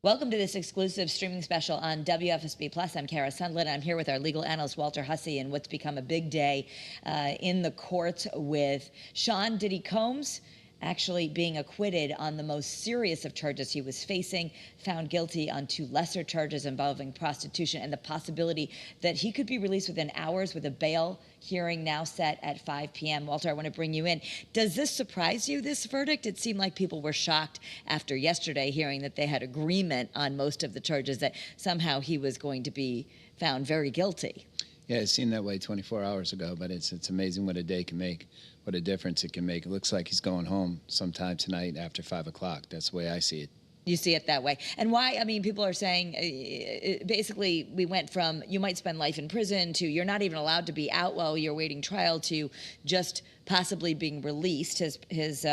Welcome to this exclusive streaming special on WFSB Plus. I'm Kara Sundlin. I'm here with our legal analyst, Walter Hussey, and what's become a big day in the court with Sean Diddy Combs actually being acquitted on the most serious of charges he was facing, found guilty on two lesser charges involving prostitution, and the possibility that he could be released within hours with a bail hearing now set at 5 p.m. Walter, I want to bring you in. Does this surprise you, this verdict? It seemed like people were shocked after yesterday hearing that they had agreement on most of the charges, that somehow he was going to be found very guilty. Yeah, it seemed that way 24 hours ago, but it's amazing what a day can make, what a difference it can make. It looks like he's going home sometime tonight after 5 o'clock. That's the way I see it. You see it that way. And why? I mean, people are saying, basically, we went from you might spend life in prison to you're not even allowed to be out while you're waiting trial to just possibly being released. His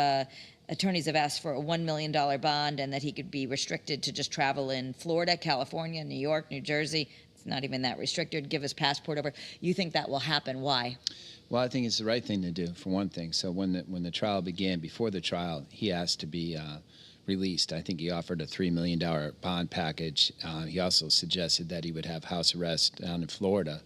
attorneys have asked for a $1 million bond and that he could be restricted to just travel in Florida, California, New York, New Jersey. It's not even that restricted. Give his passport over. You think that will happen? Why? Well, I think it's the right thing to do, for one thing. So when the trial began, before the trial, he asked to be released. I think he offered a $3 million bond package. He also suggested that he would have house arrest down in Florida,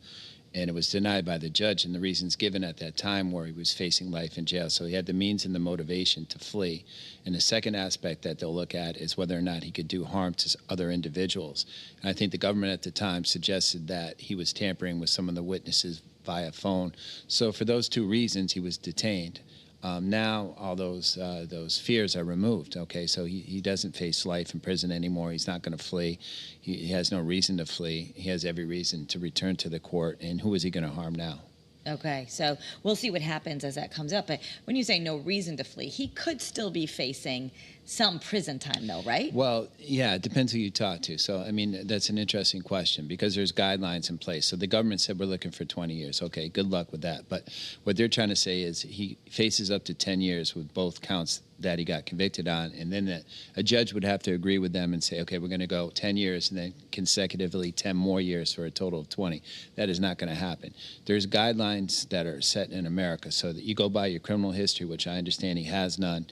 and it was denied by the judge, and the reasons given at that time were he was facing life in jail. So he had the means and the motivation to flee. And the second aspect that they'll look at is whether or not he could do harm to other individuals. And I think the government at the time suggested that he was tampering with some of the witnesses via phone. So for those two reasons, he was detained. Now all those fears are removed. Okay, so he doesn't face life in prison anymore. He's not going to flee. He has no reason to flee. He has every reason to return to the court. And who is he going to harm now? Okay, so we'll see what happens as that comes up. But when you say no reason to flee, he could still be facing some prison time, though, right? Well, yeah, it depends who you talk to. So, I mean, that's an interesting question because there's guidelines in place. So the government said we're looking for 20 years. Okay, good luck with that. But what they're trying to say is he faces up to 10 years with both counts that he got convicted on, and then a judge would have to agree with them and say, okay, we're going to go 10 years and then consecutively 10 more years for a total of 20. That is not going to happen. There's guidelines that are set in America so that you go by your criminal history, which I understand he has none,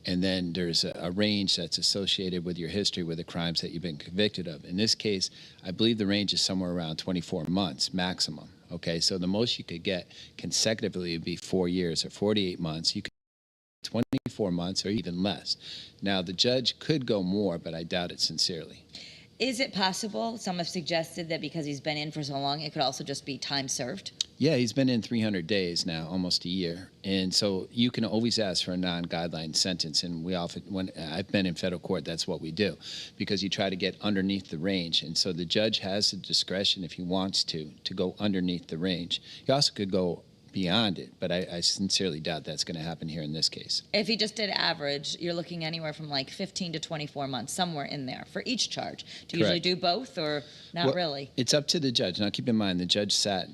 and then there's a range that's associated with your history with the crimes that you've been convicted of. In this case, I believe the range is somewhere around 24 months maximum. Okay, so the most you could get consecutively would be 4 years or 48 months. You could 24 months or even less. Now, the judge could go more, but I doubt it sincerely. Is it possible, some have suggested that because he's been in for so long, it could also just be time served? Yeah, he's been in 300 days now, almost a year. And so you can always ask for a non-guideline sentence. And we often, when I've been in federal court, that's what we do, because you try to get underneath the range. And so the judge has the discretion, if he wants to go underneath the range. He also could go beyond it, but I sincerely doubt that's going to happen here in this case. If he just did average, you're looking anywhere from like 15 to 24 months, somewhere in there for each charge. Do you usually do both or not really? It's up to the judge. Now, keep in mind, the judge sat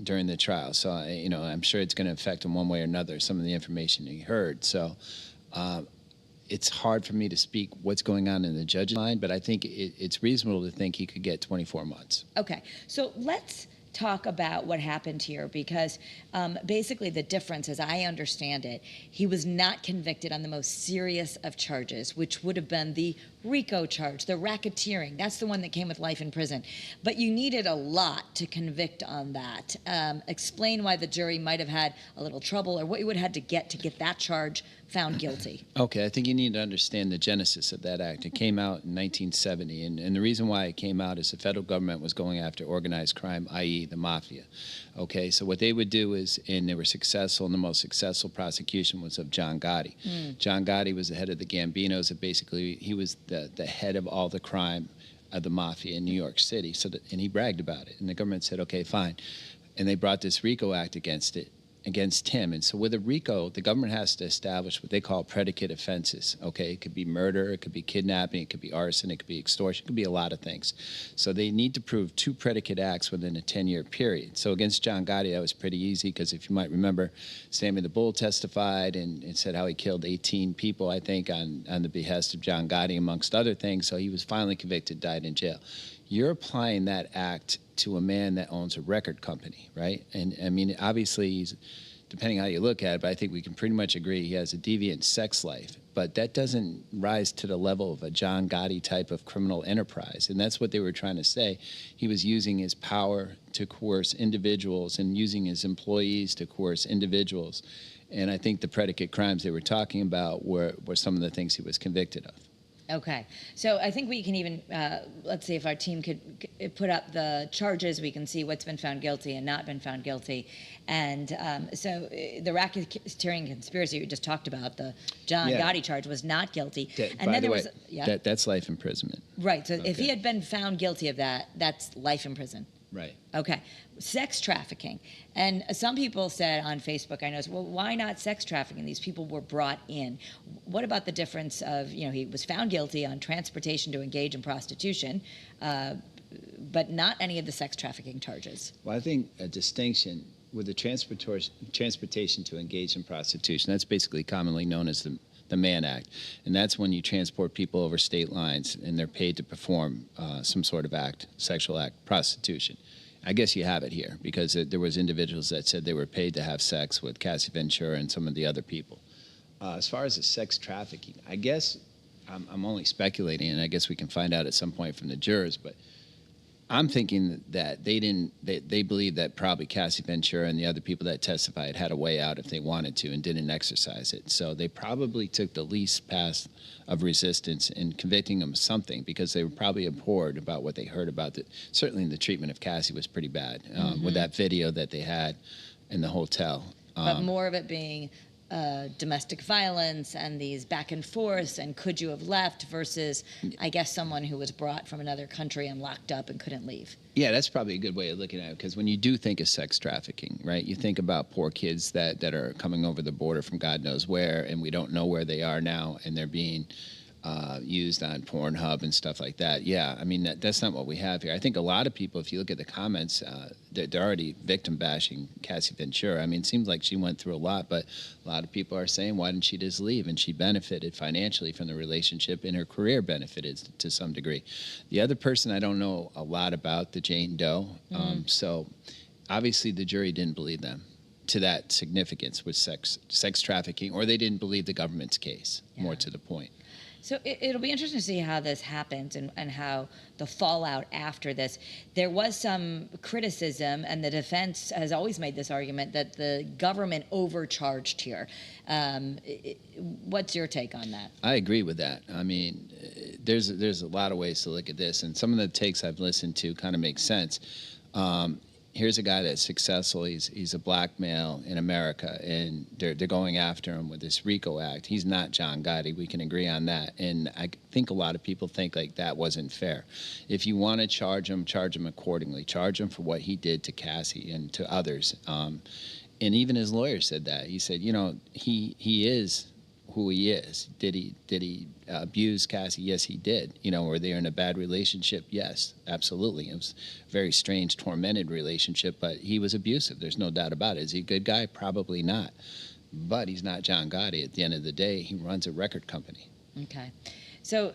during the trial, so I'm sure it's going to affect him one way or another, some of the information he heard. So it's hard for me to speak what's going on in the judge's mind, but I think it's reasonable to think he could get 24 months. Okay, so let's talk about what happened here, because basically the difference, as I understand it, he was not convicted on the most serious of charges, which would have been the RICO charge, the racketeering. That's the one that came with life in prison. But you needed a lot to convict on that. Explain why the jury might have had a little trouble, or what you would have had to get that charge found guilty. Okay, I think you need to understand the genesis of that act. It came out in 1970, and the reason why it came out is the federal government was going after organized crime, i.e. the mafia. Okay, so what they would do is, and they were successful, and the most successful prosecution was of John Gotti. John Gotti was the head of the Gambinos, and basically he was the head of all the crime of the mafia in New York City. So and he bragged about it, and the government said, okay, fine. And they brought this RICO Act against him. And so with a RICO, the government has to establish what they call predicate offenses. Okay, it could be murder, it could be kidnapping, it could be arson, it could be extortion, it could be a lot of things. So they need to prove 2 predicate acts within a 10-year period. So against John Gotti, that was pretty easy, because if you might remember, Sammy the Bull testified and said how he killed 18 people, I think, on the behest of John Gotti, amongst other things. So he was finally convicted, died in jail. You're applying that act to a man that owns a record company, right? And I mean, obviously, depending how you look at it, but I think we can pretty much agree he has a deviant sex life. But that doesn't rise to the level of a John Gotti type of criminal enterprise. And that's what they were trying to say. He was using his power to coerce individuals and using his employees to coerce individuals. And I think the predicate crimes they were talking about were some of the things he was convicted of. Okay, so I think we can even, let's see if our team could put up the charges. We can see what's been found guilty and not been found guilty. And so the racketeering conspiracy we just talked about, the John Gotti charge, was not guilty. And then there was, that's life imprisonment. Right, so if he had been found guilty of that, that's life in prison. Right. Okay. Sex trafficking. And some people said on Facebook, I noticed, well, why not sex trafficking? These people were brought in. What about the difference of, he was found guilty on transportation to engage in prostitution, but not any of the sex trafficking charges? Well, I think a distinction with the transportation to engage in prostitution, that's basically commonly known as the Mann Act. And that's when you transport people over state lines and they're paid to perform some sort of act, sexual act, prostitution. I guess you have it here because there was individuals that said they were paid to have sex with Cassie Ventura and some of the other people. As far as the sex trafficking, I guess I'm only speculating, and I guess we can find out at some point from the jurors, but I'm thinking that they believe that probably Cassie Ventura and the other people that testified had a way out if they wanted to and didn't exercise it. So they probably took the least path of resistance in convicting them of something because they were probably abhorred about what they heard about it. Certainly the treatment of Cassie was pretty bad with that video that they had in the hotel. But more of it being domestic violence and these back and forths and could you have left versus, I guess, someone who was brought from another country and locked up and couldn't leave. Yeah, that's probably a good way of looking at it because when you do think of sex trafficking, right, you think about poor kids that are coming over the border from God knows where and we don't know where they are now and they're being used on Pornhub and stuff like that. Yeah, I mean, that's not what we have here. I think a lot of people, if you look at the comments, they're already victim bashing Cassie Ventura. I mean, it seems like she went through a lot, but a lot of people are saying, why didn't she just leave? And she benefited financially from the relationship and her career benefited to some degree. The other person I don't know a lot about, the Jane Doe. So obviously the jury didn't believe them to that significance with sex trafficking, or they didn't believe the government's case, more to the point. So it'll be interesting to see how this happens and how the fallout after this. There was some criticism, and the defense has always made this argument, that the government overcharged here. What's your take on that? I agree with that. I mean, there's a lot of ways to look at this, and some of the takes I've listened to kind of make sense. Here's a guy that's successful. He's a black male in America, and they're going after him with this RICO Act. He's not John Gotti. We can agree on that. And I think a lot of people think like that wasn't fair. If you want to charge him accordingly. Charge him for what he did to Cassie and to others. And even his lawyer said that. He said, he is who he is. Did he abuse Cassie? Yes, he did. Were they in a bad relationship? Yes, absolutely. It was a very strange, tormented relationship, but he was abusive. There's no doubt about it. Is he a good guy? Probably not. But he's not John Gotti. At the end of the day, he runs a record company. Okay. So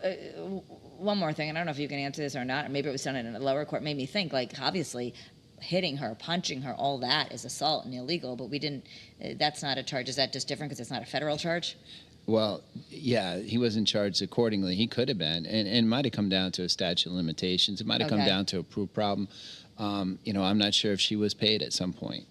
one more thing. I don't know if you can answer this or not, or maybe it was done in a lower court. Made me think, obviously, hitting her, punching her, all that is assault and illegal, but we didn't, that's not a charge. Is that just different because it's not a federal charge? Well, yeah, he wasn't charged accordingly. He could have been, and it might have come down to a statute of limitations. It might have come down to a proof problem. I'm not sure if she was paid at some point,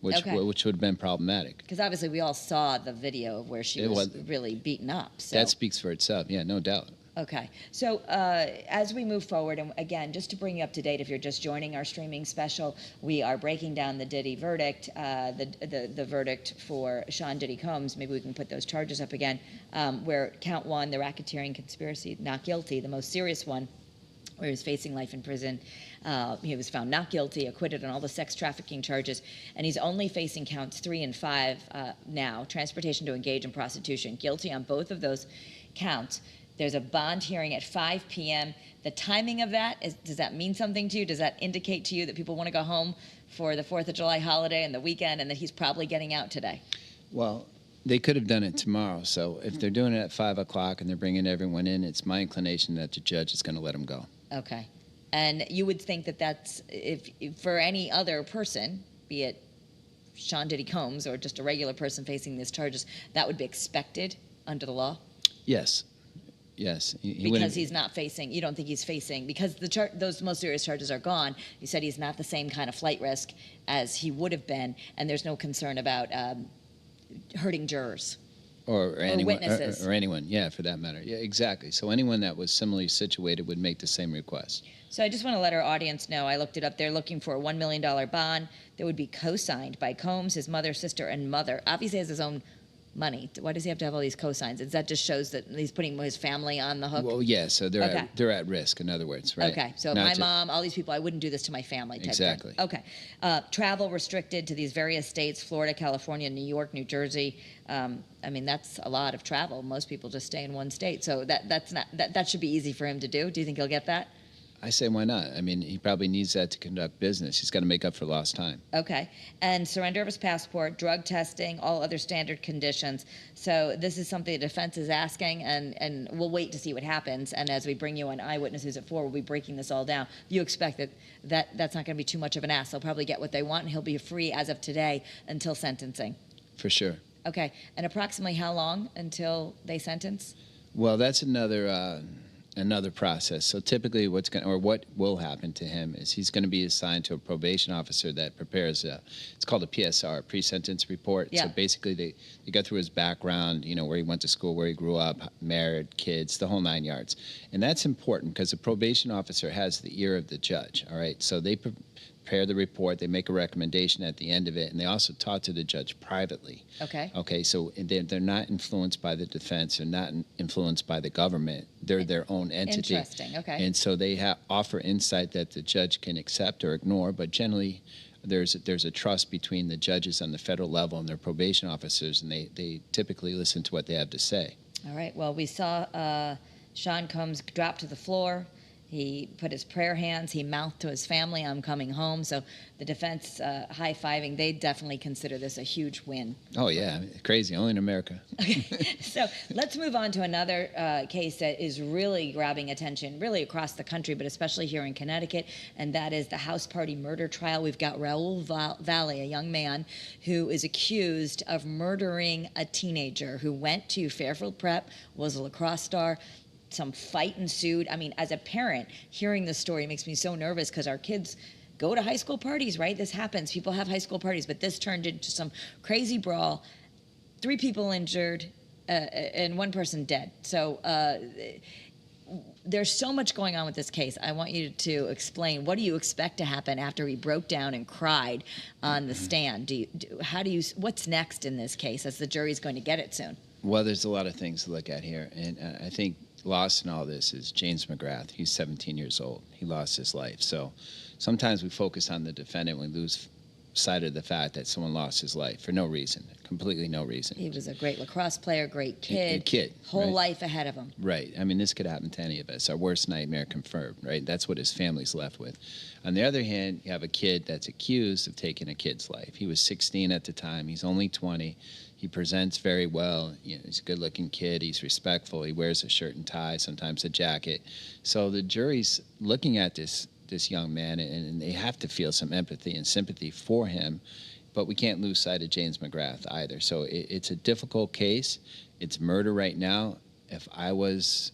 which would have been problematic. Because obviously we all saw the video of where she was really beaten up. So. That speaks for itself, yeah, no doubt. Okay, so as we move forward, and again, just to bring you up to date, if you're just joining our streaming special, we are breaking down the Diddy verdict, the verdict for Sean Diddy Combs. Maybe we can put those charges up again, where count one, the racketeering conspiracy, not guilty, the most serious one, where he was facing life in prison. He was found not guilty, acquitted on all the sex trafficking charges, and he's only facing counts 3 and 5 now, transportation to engage in prostitution, guilty on both of those counts. There's a bond hearing at 5 p.m. The timing of that, does that mean something to you? Does that indicate to you that people want to go home for the 4th of July holiday and the weekend and that he's probably getting out today? Well, they could have done it tomorrow. So if they're doing it at 5 o'clock and they're bringing everyone in, it's my inclination that the judge is going to let them go. Okay. And you would think that that's, if for any other person, be it Sean Diddy Combs or just a regular person facing these charges, that would be expected under the law? Yes. Yes. Because he's not facing, you don't think he's facing, because those most serious charges are gone, you said he's not the same kind of flight risk as he would have been, and there's no concern about hurting jurors. Or anyone, witnesses. or anyone, yeah, for that matter. Yeah, exactly. So anyone that was similarly situated would make the same request. So I just want to let our audience know, I looked it up, they're looking for a $1 million bond that would be co-signed by Combs, his mother, sister, and mother. Obviously he has his own money. Why does he have to have all these co-signs? That just shows that he's putting his family on the hook? Well, yeah, so they're at risk, in other words, right? Okay, so my mom, all these people, I wouldn't do this to my family type exactly. thing. Okay. Travel restricted to these various states, Florida, California, New York, New Jersey. I mean, that's a lot of travel. Most people just stay in one state. So that should be easy for him to do. Do you think he'll get that? I say why not? I mean, he probably needs that to conduct business. He's got to make up for lost time. Okay. And surrender of his passport, drug testing, all other standard conditions. So this is something the defense is asking, and we'll wait to see what happens. And as we bring you on Eyewitness News at 4, we'll be breaking this all down. You expect that's not going to be too much of an ask. They'll probably get what they want, and he'll be free as of today until sentencing. For sure. Okay. And approximately how long until they sentence? Well, that's another process. So typically what will happen to him is he's going to be assigned to a probation officer that prepares it's called a PSR, a pre-sentence report. Yeah. So basically they go through his background, where he went to school, where he grew up, married, kids, the whole 9 yards. And that's important because the probation officer has the ear of the judge, all right? So they prepare the report, they make a recommendation at the end of it, and they also talk to the judge privately. Okay. Okay, so they're not influenced by the defense, they're not influenced by the government, they're their own entity. Interesting, okay. And so they offer insight that the judge can accept or ignore, but generally there's a trust between the judges on the federal level and their probation officers, and they typically listen to what they have to say. All right, well, we saw Sean Combs drop to the floor. He put his prayer hands, he mouthed to his family, "I'm coming home." So the defense high-fiving, they definitely consider this a huge win. Oh, yeah, crazy, only in America. Okay, so let's move on to another case that is really grabbing attention, really across the country, but especially here in Connecticut, and that is the house party murder trial. We've got Raul Valley, a young man who is accused of murdering a teenager who went to Fairfield Prep, was a lacrosse star. Some fight ensued. I mean, as a parent, hearing this story makes me so nervous because our kids go to high school parties, right? This happens. People have high school parties, but this turned into some crazy brawl. 3 people injured and 1 person dead. So there's so much going on with this case. I want you to explain, what do you expect to happen after he broke down and cried on the stand? What's next in this case, as the jury's going to get it soon? Well, there's a lot of things to look at here, and I think lost in all this is James McGrath. He's 17 years old. He lost his life. So sometimes we focus on the defendant, we lose sight of the fact that someone lost his life for no reason, completely no reason. He was a great lacrosse player, great kid. A kid. Whole right? life ahead of him. Right. I mean, this could happen to any of us. Our worst nightmare confirmed, right? That's what his family's left with. On the other hand, you have a kid that's accused of taking a kid's life. He was 16 at the time. He's only 20. He presents very well. He's a good-looking kid. He's respectful. He wears a shirt and tie, sometimes a jacket. So the jury's looking at this young man, and they have to feel some empathy and sympathy for him. But we can't lose sight of James McGrath either. So it's a difficult case. It's murder right now. If I was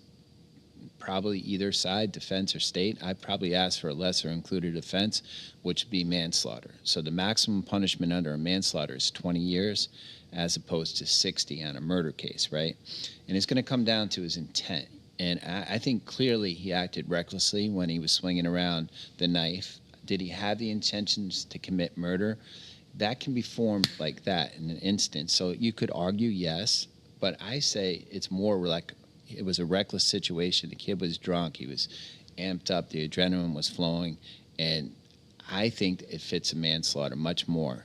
probably either side, defense or state, I'd probably ask for a lesser included offense, which would be manslaughter. So the maximum punishment under a manslaughter is 20 years. As opposed to 60 on a murder case, right? And it's going to come down to his intent. And I think clearly he acted recklessly when he was swinging around the knife. Did he have the intentions to commit murder? That can be formed like that in an instant. So you could argue yes, but I say it's more like it was a reckless situation. The kid was drunk. He was amped up. The adrenaline was flowing. And I think it fits a manslaughter much more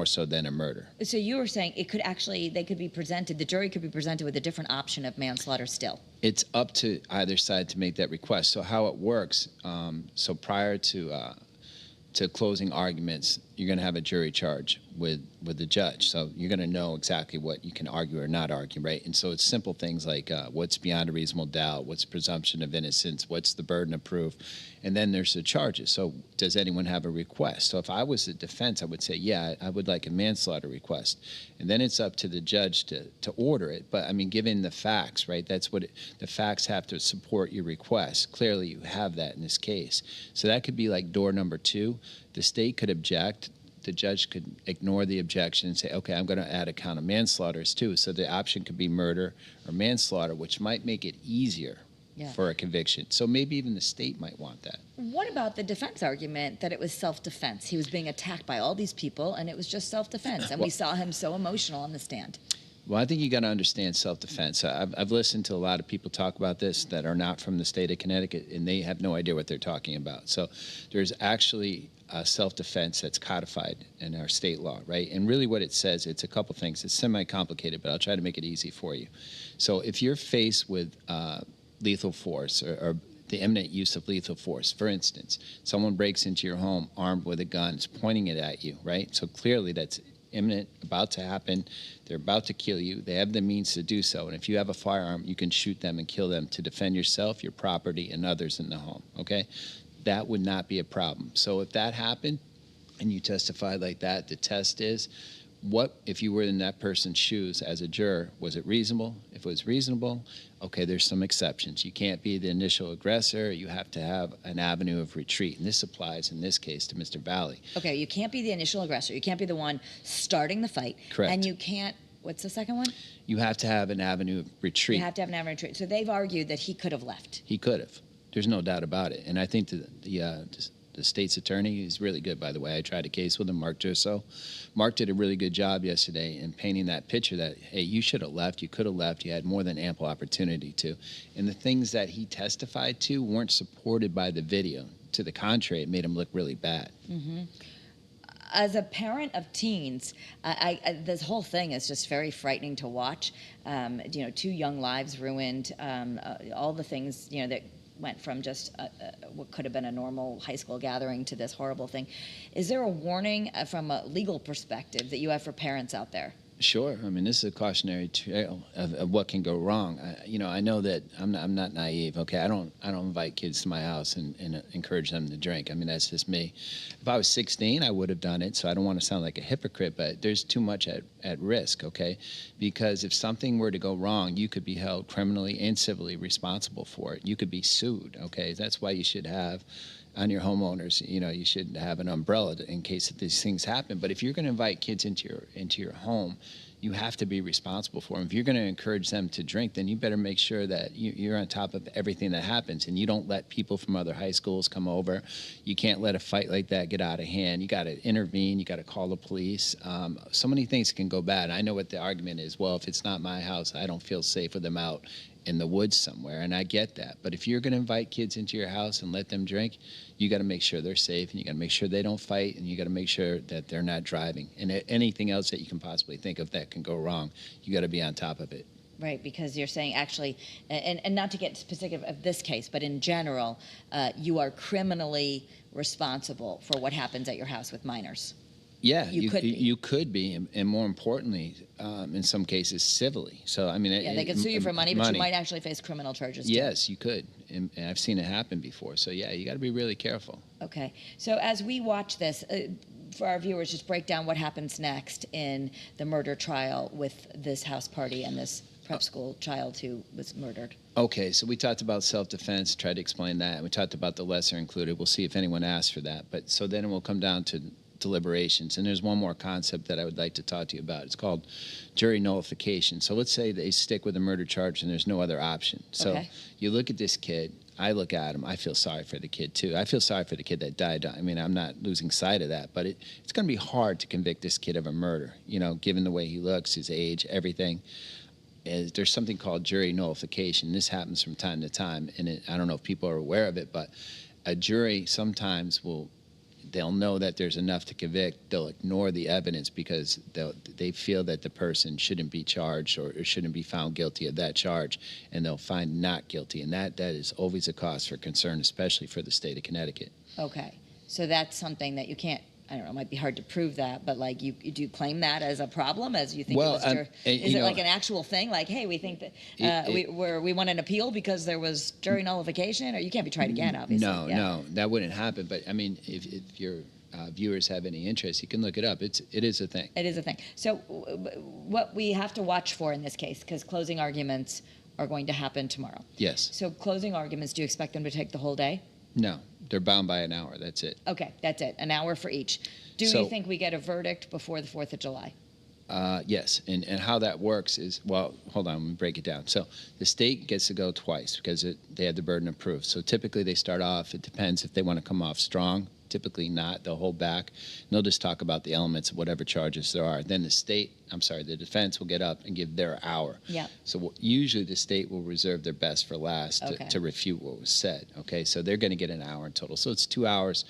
so than a murder. So you were saying the jury could be presented with a different option of manslaughter still. It's up to either side to make that request. So how it works, so prior to closing arguments, you're going to have a jury charge with the judge. So you're going to know exactly what you can argue or not argue, right? And so it's simple things like what's beyond a reasonable doubt, what's presumption of innocence, what's the burden of proof, and then there's the charges. So does anyone have a request? So if I was the defense, I would say, yeah, I would like a manslaughter request. And then it's up to the judge to order it. But I mean, given the facts, right, that's what the facts have to support your request. Clearly you have that in this case. So that could be like door number 2. The state could object. The judge could ignore the objection and say, okay, I'm going to add a count of manslaughters too. So the option could be murder or manslaughter, which might make it easier for a conviction. So maybe even the state might want that. What about the defense argument that it was self-defense? He was being attacked by all these people, and it was just self-defense, and we saw him so emotional on the stand. Well, I think you got to understand self-defense. I've listened to a lot of people talk about this that are not from the state of Connecticut, and they have no idea what they're talking about. So there's actually self-defense that's codified in our state law, right? And really what it says, it's a couple things. It's semi-complicated, but I'll try to make it easy for you. So if you're faced with lethal force or the imminent use of lethal force, for instance, someone breaks into your home armed with a gun, is pointing it at you, right? So clearly that's imminent, about to happen. They're about to kill you. They have the means to do so. And if you have a firearm, you can shoot them and kill them to defend yourself, your property, and others in the home, okay? That would not be a problem. So if that happened and you testified like that, the test is, what if you were in that person's shoes as a juror? Was it reasonable? If it was reasonable, okay, there's some exceptions. You can't be the initial aggressor. You have to have an avenue of retreat. And this applies in this case to Mr. Valle. Okay, you can't be the initial aggressor. You can't be the one starting the fight. Correct. And you can't, what's the second one? You have to have an avenue of retreat. You have to have an avenue of retreat. So they've argued that he could have left. He could have. There's no doubt about it. And I think the state's attorney, he's really good, by the way. I tried a case with him, Mark Gerso. Mark did a really good job yesterday in painting that picture that, hey, you should have left, you could have left, you had more than ample opportunity to. And the things that he testified to weren't supported by the video. To the contrary, it made him look really bad. Mm-hmm. As a parent of teens, this whole thing is just very frightening to watch. 2 young lives ruined, all the things, that went from just what could have been a normal high school gathering to this horrible thing. Is there a warning from a legal perspective that you have for parents out there? Sure. I mean, this is a cautionary tale of what can go wrong. I know that I'm not naive. Okay, I don't invite kids to my house and encourage them to drink. I mean, that's just me. If I was 16, I would have done it. So I don't want to sound like a hypocrite, but there's too much at risk. Okay, because if something were to go wrong, you could be held criminally and civilly responsible for it. You could be sued. Okay, that's why you should have, on your homeowners, you should have an umbrella in case that these things happen. But if you're going to invite kids into your home, you have to be responsible for them. If you're going to encourage them to drink, then you better make sure that you're on top of everything that happens, and you don't let people from other high schools come over. You can't let a fight like that get out of hand. You got to intervene. You got to call the police. So many things can go bad. I know what the argument is. Well, if it's not my house, I don't feel safe with them out in the woods somewhere, and I get that. But if you're going to invite kids into your house and let them drink, you got to make sure they're safe, and you got to make sure they don't fight, and you got to make sure that they're not driving. And anything else that you can possibly think of that can go wrong, you got to be on top of it. Right, because you're saying actually, and not to get specific of this case, but in general, you are criminally responsible for what happens at your house with minors. Yeah, you could be, and more importantly, in some cases, civilly. So I mean, they could sue you for money, but you might actually face criminal charges too. Yes, you could, and I've seen it happen before. So yeah, you got to be really careful. Okay, so as we watch this, for our viewers, just break down what happens next in the murder trial with this house party and this prep school child who was murdered. Okay, so we talked about self-defense, tried to explain that. We talked about the lesser included. We'll see if anyone asks for that. But so then we'll come down to deliberations. And there's one more concept that I would like to talk to you about. It's called jury nullification. So let's say they stick with a murder charge and there's no other option. So you look at this kid, I look at him, I feel sorry for the kid too. I feel sorry for the kid that died. I mean, I'm not losing sight of that, but it's going to be hard to convict this kid of a murder, given the way he looks, his age, everything. There's something called jury nullification. This happens from time to time, and I don't know if people are aware of it, but a jury sometimes they'll know that there's enough to convict. They'll ignore the evidence because they feel that the person shouldn't be charged or shouldn't be found guilty of that charge, and they'll find not guilty. And that is always a cause for concern, especially for the state of Connecticut. Okay. So that's something that you can't I don't know, it might be hard to prove that, but like you do you claim that as a problem, as you think Well, it was is it know, like an actual thing? Like, hey, we think that we want an appeal because there was jury nullification, or you can't be tried again, obviously. No, no, that wouldn't happen. But I mean, if your viewers have any interest, you can look it up. It is a thing. It is a thing. So what we have to watch for in this case, because closing arguments are going to happen tomorrow. Yes. So closing arguments, do you expect them to take the whole day? No, they're bound by an hour. That's it. Okay, that's it. An hour for each. Do you think we get a verdict before the 4th of July? Yes, and how that works is, well, hold on, let me break it down. So the state gets to go twice because they have the burden of proof. So typically they start off, it depends if they want to come off strong. Typically not, they'll hold back. And they'll just talk about the elements of whatever charges there are. Then the defense will get up and give their hour. Yeah. So usually the state will reserve their best for last Okay. to refute what was said. Okay, so they're going to get an hour in total. So it's 2 hours.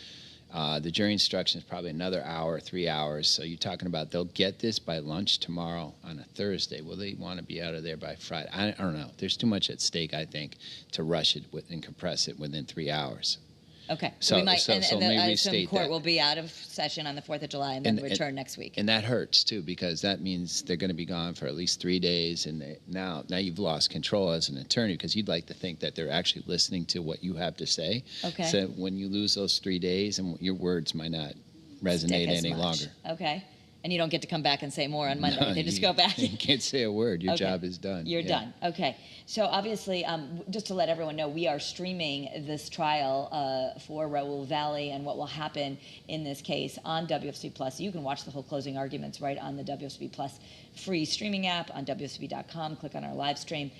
The jury instruction is probably another hour, 3 hours. So you're talking about they'll get this by lunch tomorrow on a Thursday. Will they want to be out of there by Friday? I don't know. There's too much at stake, I think, to rush it and compress it within 3 hours. Okay. So we might, let me the restate court that. will be out of session on the 4th of July and then return next week. And that hurts too, because that means they're going to be gone for at least 3 days. And now you've lost control as an attorney, because you'd like to think that they're actually listening to what you have to say. Okay. So when you lose those 3 days, and your words might not resonate any longer. Okay. And you don't get to come back and say more on Monday. No, they just go back. You can't say a word. Your Okay. job is done. You're done. Okay. So obviously, just to let everyone know, we are streaming this trial for Raul Valley and what will happen in this case on WFSB Plus. You can watch the whole closing arguments right on the WFSB Plus free streaming app on WFSB.com. Click on our live stream.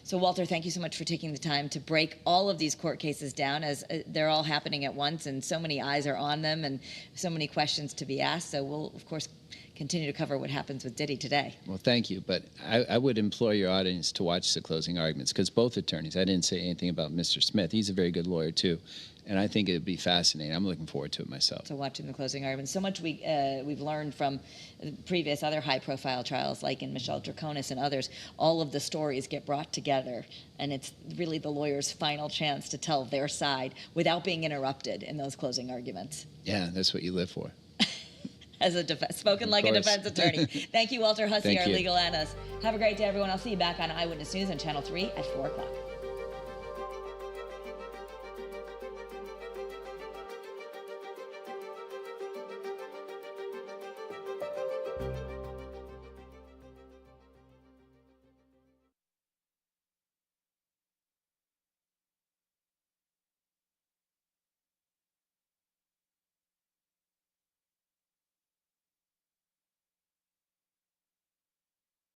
So Walter, thank you so much for taking the time to break all of these court cases down, as they're all happening at once and so many eyes are on them and so many questions to be asked. So we'll, of course, continue to cover what happens with Diddy today. Well, thank you. But I would implore your audience to watch the closing arguments, because both attorneys, I didn't say anything about Mr. Smith. He's a very good lawyer, too. And I think it would be fascinating. I'm looking forward to it myself. So watching the closing arguments. So much we've learned from previous other high-profile trials, like in Michelle Draconis and others. All of the stories get brought together, and it's really the lawyer's final chance to tell their side without being interrupted in those closing arguments. Yeah, that's what you live for. As spoken like a defense attorney. Thank you, Walter Hussey, our legal analyst. Have a great day, everyone. I'll see you back on Eyewitness News on Channel 3 at 4 o'clock.